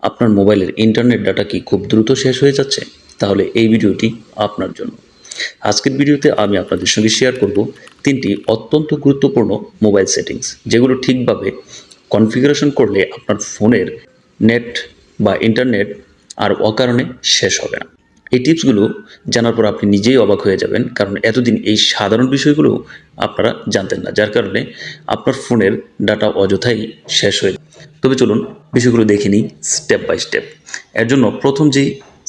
আপনার মোবাইলের internet data কি খুব দ্রুত শেষ হয়ে যাচ্ছে? তাহলে এই ভিডিওটি আপনার জন্য। আজকের ভিডিওতে আমি আপনাদের সঙ্গে শেয়ার করব ৩টি অত্যন্ত গুরুত্বপূর্ণ মোবাইল সেটিংস, যেগুলো ঠিকভাবে কনফিগারেশন করলে আপনার ফোনের নেট বা ইন্টারনেট আর অকারণে শেষ হবে না। এই টিপসগুলো জানার পর আপনি নিজেই অবাক হয়ে যাবেন, কারণ এতদিন এই সাধারণ বিষয়গুলো আপনারা জানতেন না, যার কারণে আপনার ফোনের ডাটা অযথাই শেষ হয়ে যায়। তবে চলুন বিষয়গুলো দেখে নিই স্টেপ বাই স্টেপ। এর জন্য প্রথম যেই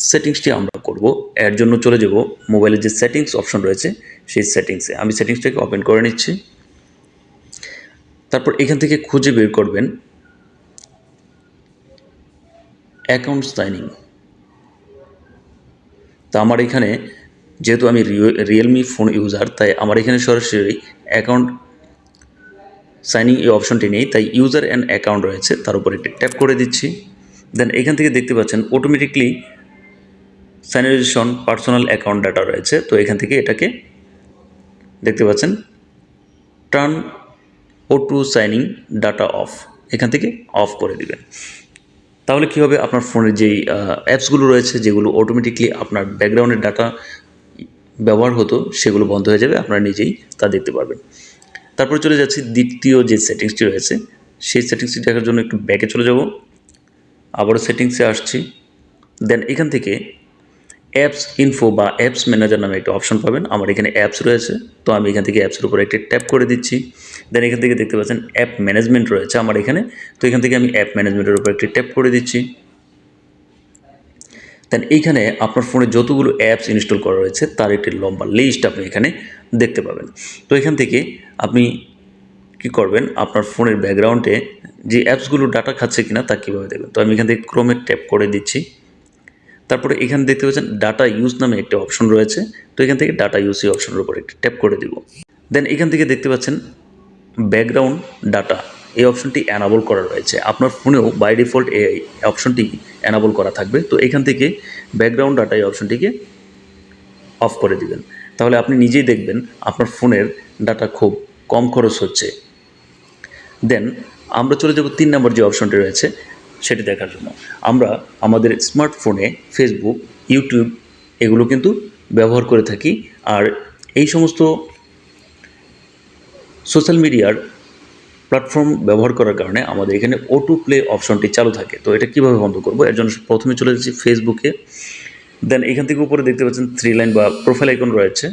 সেটিংসটি আমরা করব, এর জন্য চলে যাব মোবাইলের যে সেটিংস অপশন রয়েছে সেই সেটিংসে। আমি সেটিংসটাকে ওপেন করে নিচ্ছি। তারপর এখান থেকে খুঁজে বের করবেন অ্যাকাউন্ট সাইনিং। তা আমার এখানে যেহেতু আমি রিয়েলমি ফোন ইউজার, তাই আমার এখানে সরাসরি অ্যাকাউন্ট সাইনিং এই অপশনটি নেই, তাই ইউজার অ্যান্ড অ্যাকাউন্ট রয়েছে, তার উপর একটি ট্যাপ করে দিচ্ছি। দেন এখান থেকে দেখতে পাচ্ছেন অটোমেটিকলি সাইনারাইজেশন পার্সোনাল অ্যাকাউন্ট ডাটা রয়েছে, তো এখান থেকে এটাকে দেখতে পাচ্ছেন turn auto signing data off, এখান থেকে অফ করে দিবেন। তাহলে কী হবে, আপনার ফোনের যেই অ্যাপসগুলো রয়েছে যেগুলো অটোমেটিকলি আপনার ব্যাকগ্রাউন্ডের ডাটা ব্যবহার হতো সেগুলো বন্ধ হয়ে যাবে, আপনারা নিজেই তা দেখতে পারবেন। তারপরে চলে যাচ্ছি দ্বিতীয় যে সেটিংসটি রয়েছে সেই সেটিংসটি দেখার জন্য একটু ব্যাকে চলে যাব, আবারও সেটিংসে আসছি। দেন এখান থেকে অ্যাপস ইনফো বা অ্যাপস ম্যানেজার নামে একটা অপশন পাবেন। আমার এখানে অ্যাপস রয়েছে, তো আমি এখান থেকে অ্যাপসের উপর একটি ট্যাপ করে দিচ্ছি। দেন এখান থেকে দেখতে পাচ্ছেন অ্যাপ ম্যানেজমেন্ট রয়েছে আমার এখানে, তো এখান থেকে আমি অ্যাপ ম্যানেজমেন্টের উপর একটি ট্যাপ করে দিচ্ছি। দেন এইখানে আপনার ফোনে যতগুলো অ্যাপস ইনস্টল করা রয়েছে তার একটি লম্বা লিস্ট আপনি এখানে দেখতে পাবেন। তো এখান থেকে আপনি কী করবেন, আপনার ফোনের ব্যাকগ্রাউন্ডে যে অ্যাপসগুলো ডাটা খাচ্ছে কিনা তা কীভাবে দেখবেন। তো আমি এখান থেকে ক্রোমে ট্যাপ করে দিচ্ছি। তারপরে এখানে দেখতে পাচ্ছেন ডাটা ইউজ নামে একটা অপশন রয়েছে, তো এখান থেকে ডাটা ইউজ এই অপশনের উপর একটি ট্যাপ করে দিব। দেন এখান থেকে দেখতে পাচ্ছেন ব্যাকগ্রাউন্ড ডাটা এই অপশনটি অ্যানাবল করা রয়েছে, আপনার ফোনেও বাই ডিফল্ট এই অপশনটি অ্যানাবল করা থাকবে। তো এখান থেকে ব্যাকগ্রাউন্ড ডাটা এই অপশনটিকে অফ করে দিবেন, তাহলে আপনি নিজেই দেখবেন আপনার ফোনের ডাটা খুব কম খরচ হচ্ছে। দেন আমরা চলে যাব 3 নম্বর যে অপশনটি রয়েছে সেটি দেখার জন্য। আমরা আমাদের স্মার্টফোনে ফেসবুক, ইউটিউব এগুলো কিন্তু ব্যবহার করে থাকি, আর এই সমস্ত সোশ্যাল মিডিয়ার প্ল্যাটফর্ম ব্যবহার করার কারণে আমাদের এখানে অটো প্লে অপশনটি চালু থাকে। তো এটা কীভাবে বন্ধ করব, এর জন্য প্রথমে চলে যাচ্ছি ফেসবুকে। দেন এখান থেকে উপরে দেখতে পাচ্ছেন 3 লাইন বা প্রোফাইল আইকন রয়েছে,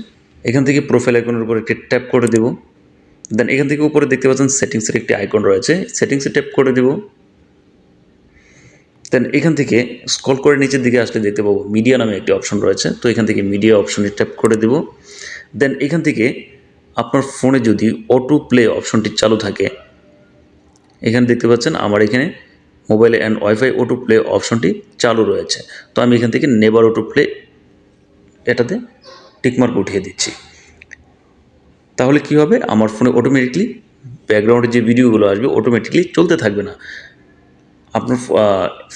এখান থেকে প্রোফাইল আইকনের উপর একটি ট্যাপ করে দেব। দেন এখান থেকে উপরে দেখতে পাচ্ছেন সেটিংসের একটি আইকন রয়েছে, সেটিংসে ট্যাপ করে দেব। দেন এখান থেকে স্ক্রল করে নিচের দিকে আসলে দেখতে পাবো মিডিয়া নামে একটি অপশন রয়েছে, তো এখান থেকে মিডিয়া অপশনে ট্যাপ করে দেব। দেন এখান থেকে আপনার ফোনে যদি অটো প্লে অপশনটি চালু থাকে, এখানে দেখতে পাচ্ছেন আমার এখানে mobile and wifi auto play অপশনটি চালু রয়েছে, তো আমি এখান থেকে নেভার অটো প্লে এটাতে টিকমার্ক উঠিয়ে দিচ্ছি। তাহলে কী হবে, আমার ফোনে অটোমেটিকলি ব্যাকগ্রাউন্ডে যে ভিডিওগুলো আসবে অটোমেটিকলি চলতে থাকবে না। আপনার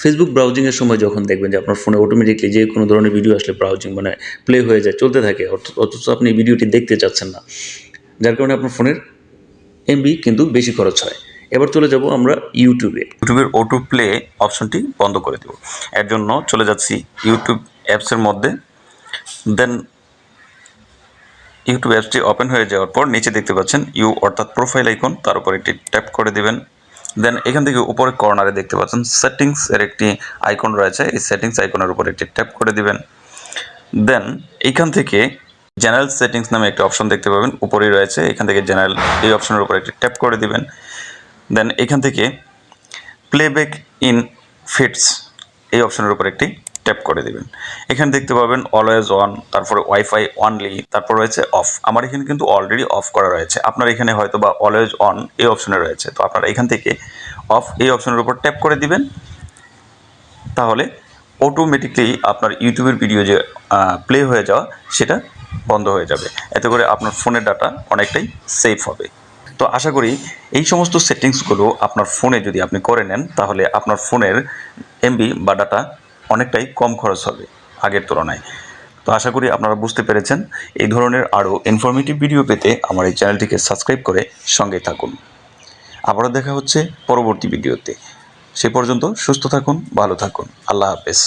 ফেসবুক ব্রাউজিংয়ের সময় যখন দেখবেন যে আপনার ফোনে অটোমেটিকলি যে কোনো ধরনের ভিডিও আসলে ব্রাউজিং মানে প্লে হয়ে যায়, চলতে থাকে, অথচ আপনি ভিডিওটি দেখতে চাচ্ছেন না, যার কারণে আপনার ফোনের এমবি কিন্তু বেশি খরচ হয়। এবার চলে যাব আমরা ইউটিউবের অটো প্লে অপশনটি বন্ধ করে দেব। এর জন্য চলে যাচ্ছি ইউটিউব অ্যাপসের মধ্যে। দেন ইউটিউব অ্যাপসটি ওপেন হয়ে যাওয়ার পর নিচে দেখতে পাচ্ছেন অর্থাৎ প্রোফাইল আইকন, তার উপর একটি ট্যাপ করে দিবেন। দেন এখান থেকে উপরে কর্নারে দেখতে পাচ্ছেন সেটিংস এর একটি আইকন রয়েছে, এই সেটিংস আইকনের উপর একটি ট্যাপ করে দিবেন। দেন এইখান থেকে জেনারেল সেটিংস নামে একটা অপশন দেখতে পাবেন, উপরেই রয়েছে, এখান থেকে জেনারেল এই অপশনের উপর একটি ট্যাপ করে দিবেন। দেন এখান থেকে প্লেব্যাক ইন ফিটস এই অপশনের উপর একটি ট্যাপ করে দিবেন। এখানে দেখতে পাবেন অলওয়েজ অন, তারপরে ওয়াইফাই অনলি, তারপর রয়েছে অফ। আমার এখানে কিন্তু অলরেডি অফ করা রয়েছে, আপনার এখানে হয়তো বা অলওয়েজ অন এই অপশনে রয়েছে, তো আপনারা এখান থেকে অফ এই অপশনের উপর ট্যাপ করে দিবেন। তাহলে অটোমেটিকলি আপনার ইউটিউবের ভিডিও যে প্লে হয়ে যাওয়া সেটা বন্ধ হয়ে যাবে, এতে করে আপনার ফোনের ডাটা অনেকটাই সেফ হবে। তো আশা করি এই সমস্ত সেটিংসগুলো আপনার ফোনে যদি আপনি করে নেন, তাহলে আপনার ফোনের এমবি বা ডাটা অনেকটাই কম খরচ হবে আগের তুলনায়। তো আশা করি আপনারা বুঝতে পেরেছেন। এই ধরনের আরও ইনফরমেটিভ ভিডিও পেতে আমার এই চ্যানেলটিকে সাবস্ক্রাইব করে সঙ্গে থাকুন। আবারও দেখা হচ্ছে পরবর্তী ভিডিওতে। সে পর্যন্ত সুস্থ থাকুন, ভালো থাকুন। আল্লাহ হাফেজ।